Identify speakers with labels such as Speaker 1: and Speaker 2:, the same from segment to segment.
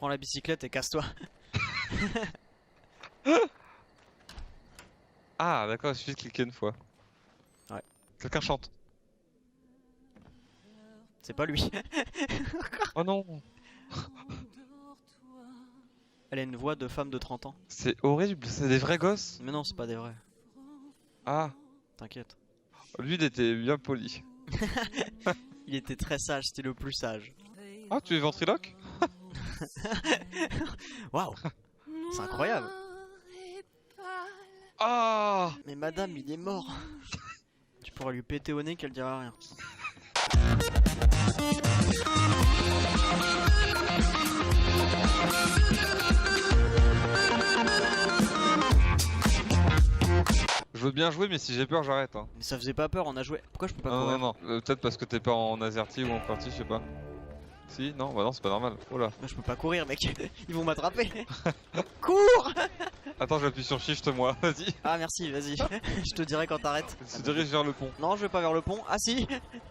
Speaker 1: Prends la bicyclette et casse-toi.
Speaker 2: Ah d'accord, il suffit de cliquer une fois.
Speaker 1: Ouais.
Speaker 2: Quelqu'un chante.
Speaker 1: C'est pas lui.
Speaker 2: Oh non.
Speaker 1: Elle a une voix de femme de 30 ans.
Speaker 2: C'est horrible, c'est des vrais gosses.
Speaker 1: Mais non, c'est pas des vrais.
Speaker 2: Ah,
Speaker 1: T'inquiète.
Speaker 2: lui il était bien poli.
Speaker 1: Il était très sage, c'était le plus sage.
Speaker 2: Ah, tu es ventriloque?
Speaker 1: Waouh. C'est incroyable.
Speaker 2: Ah.
Speaker 1: Mais madame, il est mort. Tu pourras lui péter au nez qu'elle dira rien.
Speaker 2: Je veux bien jouer mais si j'ai peur j'arrête hein.
Speaker 1: Mais ça faisait pas peur, on a joué. Pourquoi je peux pas
Speaker 2: Non
Speaker 1: courir?
Speaker 2: non non, peut-être parce que t'es pas en azerty ou en partie, je sais pas. Si, non, bah non c'est pas normal. Oh là.
Speaker 1: Bah, je peux pas courir mec, ils vont m'attraper. Cours.
Speaker 2: Attends, j'appuie sur shift moi, vas-y.
Speaker 1: Ah merci, vas-y. Je te dirai quand t'arrêtes.
Speaker 2: Il se dirige vers le pont.
Speaker 1: Non, je vais pas vers le pont. Ah si.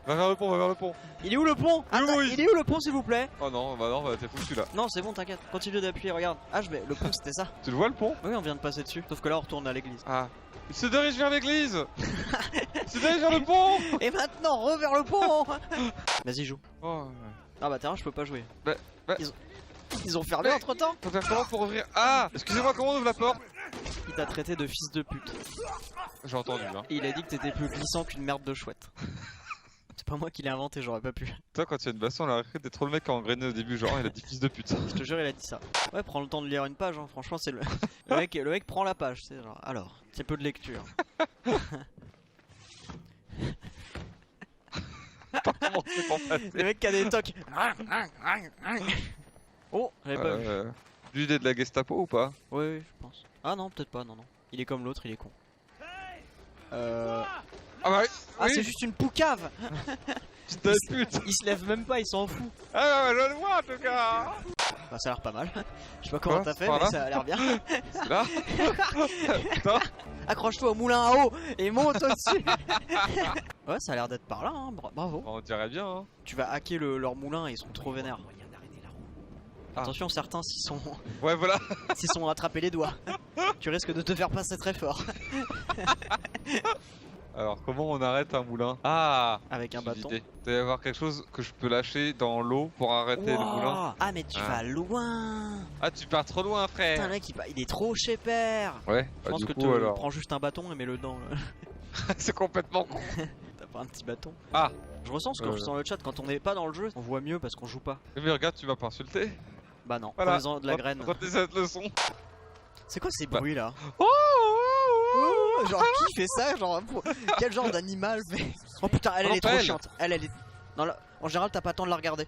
Speaker 2: Va vers le pont, va vers le pont.
Speaker 1: Il est où le pont? Attends, il est où le pont s'il vous plaît?
Speaker 2: Oh non, bah t'es foutu là.
Speaker 1: Non, c'est bon, t'inquiète. Continue d'appuyer, regarde. Ah, le pont c'était ça.
Speaker 2: Tu le vois le pont?
Speaker 1: Oui, on vient de passer dessus. Sauf que là, on retourne à l'église.
Speaker 2: Ah. Il se dirige vers l'église. Il se dirige vers le pont.
Speaker 1: Et maintenant, vers le pont. Vas-y, joue.
Speaker 2: Oh.
Speaker 1: Ah bah terrain, je peux pas jouer.
Speaker 2: Bah.
Speaker 1: Ils ont fermé entre temps.
Speaker 2: Faut faire comment pour ouvrir? Ah. Excusez-moi, comment on ouvre la porte?
Speaker 1: Il t'a traité de fils de pute.
Speaker 2: J'ai entendu hein.
Speaker 1: Et il a dit que t'étais plus glissant qu'une merde de chouette. C'est pas moi qui l'ai inventé, j'aurais pas pu.
Speaker 2: Toi quand il y a une baston, on a arrêté d'être trop le mec qui a engrainé au début, genre il a dit fils de pute.
Speaker 1: Je te jure, il a dit ça. Ouais, prends le temps de lire une page, hein. Franchement, c'est le mec prend la page, c'est genre. Alors, c'est peu de lecture.
Speaker 2: Comment c'est pour passer?
Speaker 1: Le mec qui a des tocs. Oh, j'avais pas vu.
Speaker 2: Lui il est de la Gestapo ou pas?
Speaker 1: Oui, je pense. Ah non, peut-être pas, non. Il est comme l'autre, il est con.
Speaker 2: Ah bah oui.
Speaker 1: Ah, c'est juste une poucave.
Speaker 2: Fils de pute.
Speaker 1: Il se lève même pas, il s'en fout.
Speaker 2: Ah bah je le vois en tout cas.
Speaker 1: Bah ça a l'air pas mal. Je sais pas comment
Speaker 2: Quoi,
Speaker 1: t'as fait,
Speaker 2: par
Speaker 1: mais
Speaker 2: là
Speaker 1: ça a l'air bien.
Speaker 2: Là. Putain.
Speaker 1: Accroche-toi au moulin à eau et monte au-dessus. Ouais, ça a l'air d'être par là, hein. Bravo.
Speaker 2: On dirait bien hein.
Speaker 1: Tu vas hacker leur moulin et ils sont trop vénères.
Speaker 2: Ah.
Speaker 1: Attention, certains
Speaker 2: Ouais voilà.
Speaker 1: s'ils sont attrapés les doigts. Tu risques de te faire passer très fort.
Speaker 2: Alors comment on arrête un moulin? Ah.
Speaker 1: Avec un
Speaker 2: j'ai
Speaker 1: bâton.
Speaker 2: l'idée. Il doit y avoir quelque chose que je peux lâcher dans l'eau pour arrêter le moulin.
Speaker 1: Ah mais tu vas loin.
Speaker 2: Ah tu pars trop loin frère.
Speaker 1: Putain, le mec il est trop chez père.
Speaker 2: Ouais.
Speaker 1: Je pense que prends juste un bâton et mets-le dedans.
Speaker 2: C'est complètement con.
Speaker 1: T'as pas un petit bâton.
Speaker 2: Ah.
Speaker 1: Je ressens ce que je sens dans le chat, quand on n'est pas dans le jeu, on voit mieux parce qu'on joue pas.
Speaker 2: Mais regarde, tu m'as pas insulté.
Speaker 1: Bah non,
Speaker 2: Voilà.
Speaker 1: prends-en de la graine.
Speaker 2: Retenez cette leçon.
Speaker 1: C'est quoi ces
Speaker 2: Bah.
Speaker 1: bruits là?
Speaker 2: Oh,
Speaker 1: Oh, genre qui fait ça? Genre quel genre d'animal fait? Oh putain, elle est trop
Speaker 2: Rappelle.
Speaker 1: chiante. Elle est. Non, là, en général t'as pas le temps de la regarder.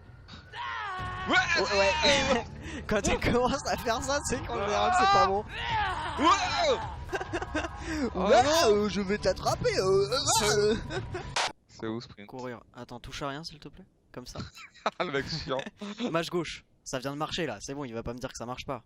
Speaker 2: Ouais.
Speaker 1: Oh, ouais. Quand elle commence à faire ça, c'est qu'en général c'est pas bon.
Speaker 2: Oh,
Speaker 1: Je vais t'attraper.
Speaker 2: c'est où sprint?
Speaker 1: Courir. Attends, touche à rien s'il te plaît. Comme ça.
Speaker 2: Le mec chiant.
Speaker 1: Image gauche. Ça vient de marcher là, c'est bon, il va pas me dire que ça marche pas.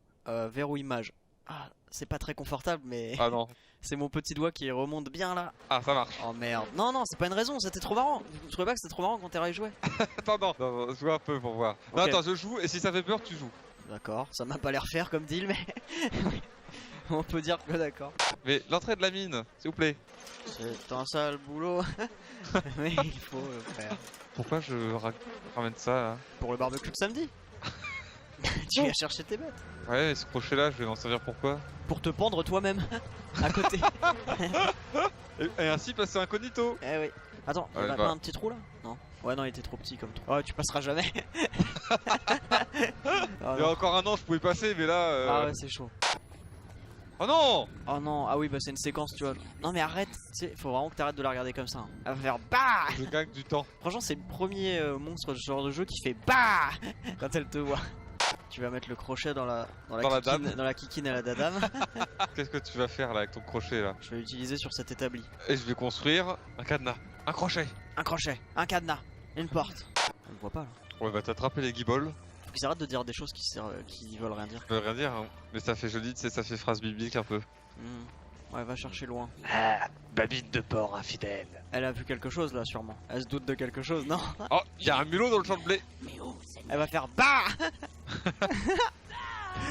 Speaker 1: Verrou image. Ah, c'est pas très confortable, mais
Speaker 2: Ah non.
Speaker 1: c'est mon petit doigt qui remonte bien là.
Speaker 2: Ah ça marche.
Speaker 1: Oh merde. Non, non, c'est pas une raison, c'était trop marrant. Je trouvais pas que c'était trop marrant quand t'es joué.
Speaker 2: Attends, non, joue un peu pour voir. Non,
Speaker 1: Ok.
Speaker 2: attends, je joue et si ça fait peur, tu joues.
Speaker 1: D'accord, ça m'a pas l'air faire comme deal, mais on peut dire que d'accord.
Speaker 2: Mais l'entrée de la mine, s'il vous plaît.
Speaker 1: C'est un sale boulot, mais il faut le faire.
Speaker 2: Pourquoi je ramène ça là?
Speaker 1: Pour le barbecue de samedi. Tu viens chercher tes bêtes.
Speaker 2: Ouais, ce crochet là, je vais m'en servir pourquoi?
Speaker 1: Pour te pendre toi-même, à côté.
Speaker 2: Et ainsi passer incognito.
Speaker 1: Eh oui. Attends,
Speaker 2: Ouais,
Speaker 1: y'en a
Speaker 2: bah.
Speaker 1: pas un petit trou là? Non. Ouais, non, il était trop petit comme trou. Oh, tu passeras jamais. Oh,
Speaker 2: Il y a encore un an, je pouvais passer, mais là.
Speaker 1: ah ouais, c'est chaud.
Speaker 2: Oh non!
Speaker 1: Oh non, ah oui, bah c'est une séquence, tu vois. Non, mais arrête, tu sais, faut vraiment que t'arrêtes de la regarder comme ça. Hein. Elle va faire bah!
Speaker 2: Je gagne du temps.
Speaker 1: Franchement, c'est le premier monstre de ce genre de jeu qui fait bah! Quand elle te voit. Tu vas mettre le crochet dans la kikine à la dadame.
Speaker 2: Qu'est-ce que tu vas faire là avec ton crochet là?
Speaker 1: Je vais l'utiliser sur cet établi.
Speaker 2: Et je vais construire un cadenas. Un crochet.
Speaker 1: Un crochet, un cadenas, une porte. On le voit pas là.
Speaker 2: On va t'attraper les guibolles.
Speaker 1: Faut qu'ils arrêtent de dire des choses qui veulent rien dire.
Speaker 2: Ça veut rien dire, hein. Mais ça fait joli, tu sais, ça fait phrase biblique un peu.
Speaker 1: Ouais, va chercher loin.
Speaker 3: Ah, babine de porc infidèle.
Speaker 1: Elle a vu quelque chose là, sûrement. Elle se doute de quelque chose, non?
Speaker 2: Oh, il y a un mulot dans le champ de blé.
Speaker 1: Elle va faire bah!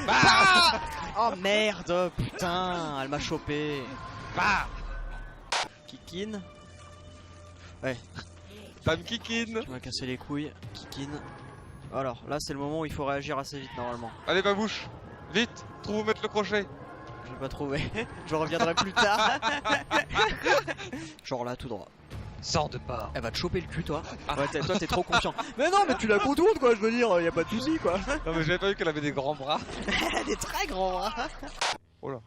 Speaker 3: Bah
Speaker 1: Oh merde, putain, elle m'a chopé.
Speaker 3: Bah
Speaker 1: Kikine. Ouais,
Speaker 2: Dame Kikine.
Speaker 1: tu m'as cassé les couilles, Kikine. Alors, là c'est le moment où il faut réagir assez vite normalement.
Speaker 2: Allez, babouche. Vite, trouve où mettre le crochet.
Speaker 1: Je vais pas trouver, je reviendrai plus tard. Genre là, tout droit.
Speaker 3: Sors de porc.
Speaker 1: Elle va te choper le cul, toi. Ouais, toi t'es trop confiant. Mais non, mais tu la contournes quoi, je veux dire, y a pas de soucis quoi.
Speaker 2: Non, mais j'avais pas vu qu'elle avait des grands bras.
Speaker 1: Elle a des très grands bras.
Speaker 2: Oh là.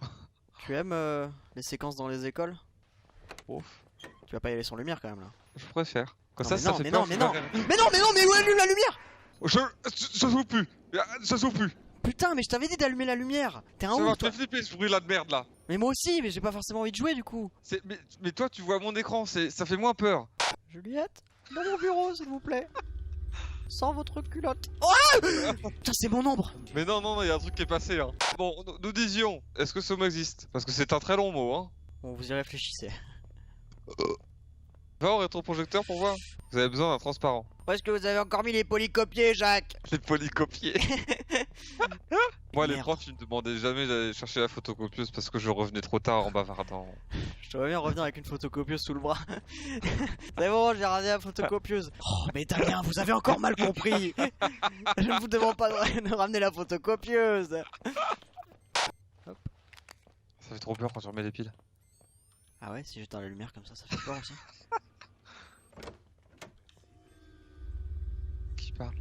Speaker 1: Tu aimes les séquences dans les écoles?
Speaker 2: Ouf.
Speaker 1: Tu vas pas y aller sans lumière quand même là.
Speaker 2: Je préfère. Comme
Speaker 1: Non,
Speaker 2: ça,
Speaker 1: mais
Speaker 2: ça
Speaker 1: non,
Speaker 2: fait
Speaker 1: mais
Speaker 2: peur,
Speaker 1: non,
Speaker 2: je
Speaker 1: mais
Speaker 2: peux
Speaker 1: non.
Speaker 2: pas regarder.
Speaker 1: Mais non, où est la lumière?
Speaker 2: Ça s'ouvre plus. Ça s'ouvre plus.
Speaker 1: Putain, mais je t'avais dit d'allumer la lumière. T'es un
Speaker 2: Ça
Speaker 1: ouf
Speaker 2: m'a
Speaker 1: toi.
Speaker 2: fait flipper ce bruit là de merde là.
Speaker 1: Mais moi aussi, mais j'ai pas forcément envie de jouer du coup.
Speaker 2: Mais toi, tu vois mon écran, ça fait moins peur.
Speaker 1: Juliette, dans mon bureau s'il vous plaît. Sans votre culotte. Oh putain, c'est mon ombre.
Speaker 2: Mais non, il y a un truc qui est passé. Hein. Bon, nous disions, est-ce que ce mot existe? Parce que c'est un très long mot, hein.
Speaker 1: Bon, vous y réfléchissez.
Speaker 2: Va au rétroprojecteur pour voir. Vous avez besoin d'un transparent.
Speaker 1: Où est-ce que vous avez encore mis les polycopiés, Jacques?
Speaker 2: Les polycopiés. Moi, les
Speaker 1: Merde.
Speaker 2: profs, ils me demandaient jamais d'aller chercher la photocopieuse parce que je revenais trop tard en bavardant.
Speaker 1: Je te vois bien revenir avec une photocopieuse sous le bras. C'est bon, j'ai ramené la photocopieuse. Oh, mais Damien, vous avez encore mal compris. Je ne vous demande pas de ramener la photocopieuse.
Speaker 2: Ça fait trop peur quand tu remets les piles.
Speaker 1: Ah ouais, si j'éteins la lumière comme ça fait peur aussi.
Speaker 2: Qui parle?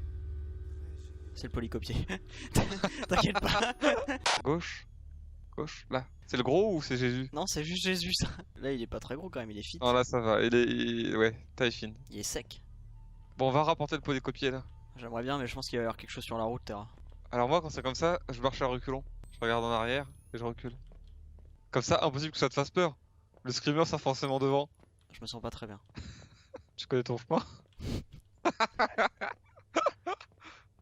Speaker 1: C'est le polycopier. T'inquiète pas.
Speaker 2: Gauche. Gauche, là. C'est le gros ou c'est Jésus?
Speaker 1: Non, c'est juste Jésus ça. Là, il est pas très gros quand même, il est fit.
Speaker 2: Non, là ça va. Ouais, taille fine.
Speaker 1: Il est sec.
Speaker 2: Bon, on va rapporter le polycopier là.
Speaker 1: J'aimerais bien, mais je pense qu'il va y avoir quelque chose sur la route, Terra.
Speaker 2: Alors, moi, quand c'est comme ça, je marche à reculons. Je regarde en arrière et je recule. Comme ça, impossible que ça te fasse peur. Le screamer sera forcément devant.
Speaker 1: Je me sens pas très bien.
Speaker 2: Tu connais ton chemin?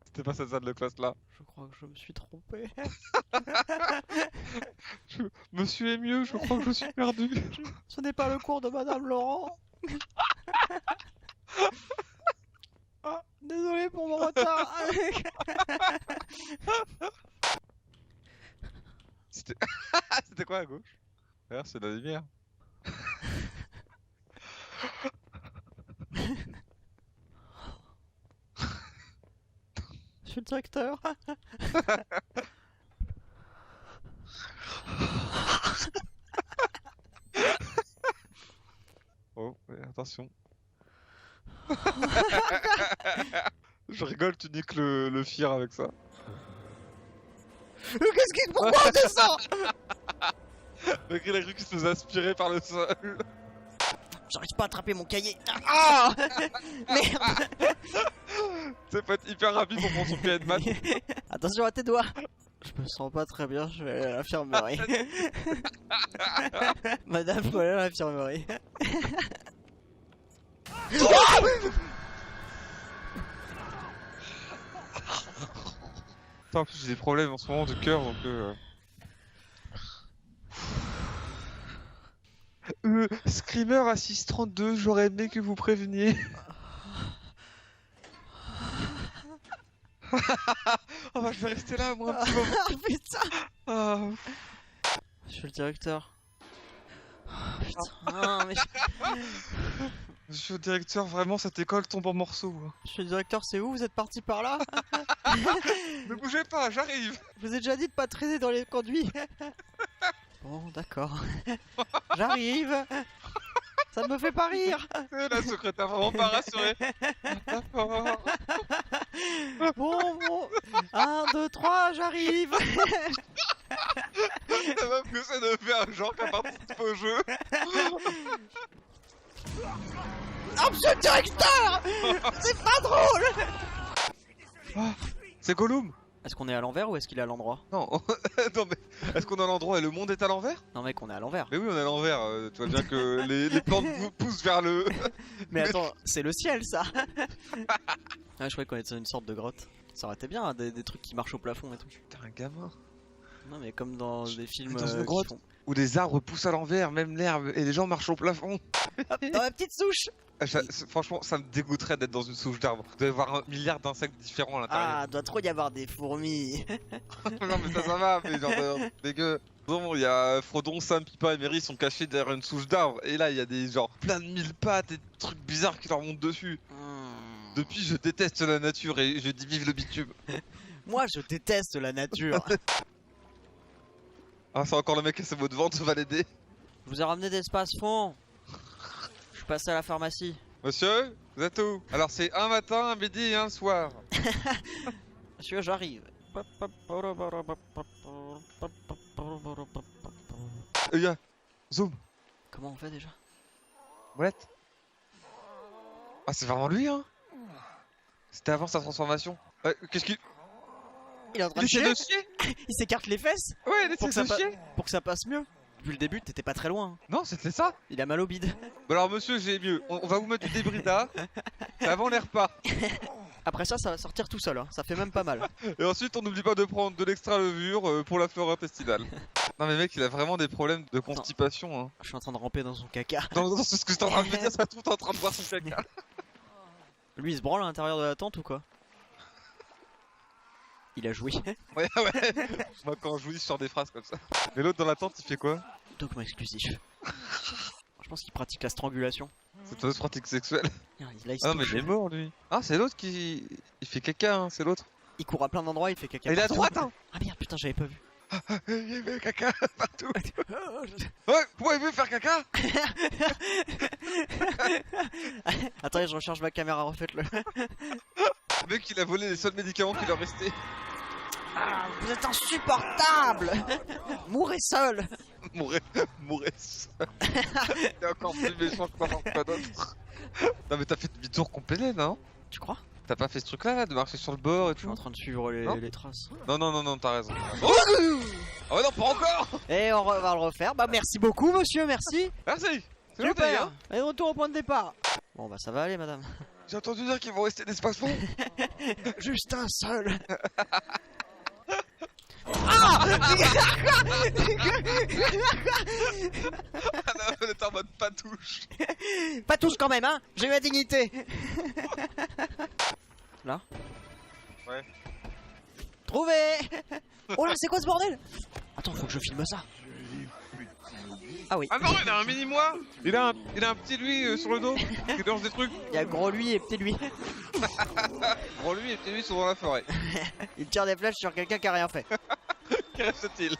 Speaker 2: C'était pas cette salle de classe là.
Speaker 1: Je crois que je me suis trompé.
Speaker 2: Monsieur est mieux, je crois que je suis perdu.
Speaker 1: Ce n'est pas le cours de Madame Laurent. Ah, désolé pour mon retard.
Speaker 2: C'était quoi à gauche? Regarde, c'est de la lumière.
Speaker 1: Je suis le directeur.
Speaker 2: Oh, ouais, attention. Je rigole, tu niques le fire avec ça.
Speaker 1: Qu'est-ce qui... Pourquoi on descend?
Speaker 2: Le gris, la cru qu'il se faisait aspirer par le sol.
Speaker 1: J'arrive pas à attraper mon cahier. Ah merde.
Speaker 2: C'est pas être hyper rapide pour prendre son pied de mat.
Speaker 1: Attention à tes doigts. Je me sens pas très bien, je vais aller à l'infirmerie. Madame, faut aller à l'infirmerie.
Speaker 2: En plus, j'ai des problèmes en ce moment de cœur donc. Screamer à 632, j'aurais aimé que vous préveniez. Oh bah je vais rester là moi un petit moment.
Speaker 1: Putain.
Speaker 2: Ah.
Speaker 1: Je suis le directeur. Oh, putain, mais
Speaker 2: Monsieur le directeur, vraiment cette école tombe en morceaux.
Speaker 1: je suis le directeur, c'est où? Vous êtes parti par là?
Speaker 2: Ne bougez pas, j'arrive.
Speaker 1: Je vous ai déjà dit de pas traîner dans les conduits. Bon, d'accord. J'arrive. Ça ne me fait pas rire.
Speaker 2: La secrétaire vraiment pas rassurée. D'accord.
Speaker 1: Bon, 1, 2, 3, j'arrive.
Speaker 2: La meuf que c'est de faire genre qu'à participe au jeu.
Speaker 1: Oh, monsieur le directeur. C'est pas drôle.
Speaker 2: Ah, c'est Gollum.
Speaker 1: Est-ce qu'on est à l'envers ou est-ce qu'il est à l'endroit?
Speaker 2: Non, non mais est-ce qu'on est à l'endroit et le monde est à l'envers?
Speaker 1: Non mec, on est à l'envers.
Speaker 2: Mais oui, on est à l'envers. Tu vois bien que les plantes poussent vers le...
Speaker 1: Mais attends, c'est le ciel ça. Ah, je croyais qu'on était dans une sorte de grotte. Ça aurait été bien, hein, des trucs qui marchent au plafond et tout.
Speaker 2: T'es un gamin.
Speaker 1: Non mais comme dans des films
Speaker 2: Dans une
Speaker 1: qui
Speaker 2: grotte.
Speaker 1: font-
Speaker 2: Où les arbres poussent à l'envers, même l'herbe, et les gens marchent au plafond.
Speaker 1: Dans la petite souche.
Speaker 2: Franchement, ça me dégoûterait d'être dans une souche d'arbre. Il doit y avoir un milliard d'insectes différents à l'intérieur.
Speaker 1: Ah, doit trop y avoir des fourmis.
Speaker 2: Non mais ça va, mais genre dégueu. Non, il y a Frodon, Sam, Pipa et Merry sont cachés derrière une souche d'arbre. Et là, il y a des genre plein de mille pattes et des trucs bizarres qui leur montent dessus. Depuis, je déteste la nature et je dis vive le bitume.
Speaker 1: Moi, je déteste la nature.
Speaker 2: Ah, c'est encore le mec qui a ses mots de vente, va l'aider.
Speaker 1: Je vous ai ramené des espaces fonds. Je suis passé à la pharmacie.
Speaker 2: Monsieur, vous êtes où? Alors, c'est un matin, un midi et un soir.
Speaker 1: Monsieur, j'arrive.
Speaker 2: Y'a, zoom,
Speaker 1: Comment on fait déjà?
Speaker 2: molette. Ah, c'est vraiment lui, hein? C'était avant sa transformation. Qu'est-ce qu'il.
Speaker 1: Il est en train
Speaker 2: Il
Speaker 1: de chier.
Speaker 2: essaie de chier?
Speaker 1: Il s'écarte les fesses
Speaker 2: Ouais, il
Speaker 1: pour que,
Speaker 2: essaie
Speaker 1: ça
Speaker 2: de chier?
Speaker 1: pour que ça passe mieux. Depuis le début, t'étais pas très loin. hein.
Speaker 2: Non, c'était ça.
Speaker 1: Il a mal au bide.
Speaker 2: Bah alors, monsieur, j'ai mieux. On va vous mettre du débrida. C'est avant les repas.
Speaker 1: Après ça, ça va sortir tout seul. Hein. Ça fait même pas mal.
Speaker 2: Et ensuite, on n'oublie pas de prendre de l'extra levure pour la flore intestinale. Non, mais mec, il a vraiment des problèmes de constipation. Hein.
Speaker 1: Je suis en train de ramper dans son caca.
Speaker 2: Non, c'est ce que j'étais en train de me dire, ça tout en train de voir son caca.
Speaker 1: Lui, il se branle à l'intérieur de la tente ou quoi? Il a joué.
Speaker 2: Ouais, ouais. Moi, quand je vous dis, je sors des phrases comme ça. Mais l'autre dans la tente, il fait quoi?
Speaker 1: Document exclusif. Je pense qu'il pratique la strangulation.
Speaker 2: C'est une autre pratique sexuelle.
Speaker 1: Là, il se
Speaker 2: Ah, non, mais
Speaker 1: touche.
Speaker 2: il est mort, lui. Ah, c'est l'autre qui. Il fait caca, hein, c'est l'autre.
Speaker 1: Il court à plein d'endroits, il fait caca.
Speaker 2: Et il est à
Speaker 1: partout.
Speaker 2: droite, hein.
Speaker 1: Ah merde, putain, j'avais pas vu.
Speaker 2: Il fait caca partout. Ouais, pourquoi il veut faire caca?
Speaker 1: Attendez, je recharge ma caméra, refaites-le.
Speaker 2: Le mec, il a volé les seuls médicaments qui leur restaient.
Speaker 1: Ah, vous êtes insupportable. Mourrez seul.
Speaker 2: Mourir. Il est encore plus méchant que n'importe quoi d'autre. Non, mais t'as fait demi-tour complet, non?
Speaker 1: Tu crois?
Speaker 2: T'as pas fait ce truc là, de marcher sur le bord et
Speaker 1: Je suis
Speaker 2: tout?
Speaker 1: en train de suivre
Speaker 2: Non
Speaker 1: les traces.
Speaker 2: Non, t'as raison. Oh, oh non, pas encore.
Speaker 1: Et on va le refaire. Bah merci beaucoup monsieur, merci.
Speaker 2: Merci. C'est gentil,
Speaker 1: Super.
Speaker 2: hein.
Speaker 1: Et retour au point de départ. Bon bah ça va aller madame.
Speaker 2: J'ai entendu dire qu'ils vont rester d'espace fond.
Speaker 1: Juste un seul.
Speaker 2: Ah non, on est en mode patouche.
Speaker 1: Pas tous quand même hein. J'ai ma dignité. Là.
Speaker 2: Ouais.
Speaker 1: Trouvé. Oh là c'est quoi ce bordel? Attends, faut que je filme ça. Ah oui.
Speaker 2: Ah non, il a un mini-moi. Il a un petit lui sur le dos qui lance des trucs.
Speaker 1: Il y a gros lui et petit lui.
Speaker 2: Bon, lui et petit lui sont dans la forêt.
Speaker 1: Il tire des flèches sur quelqu'un qui a rien fait.
Speaker 2: Que reste-t-il?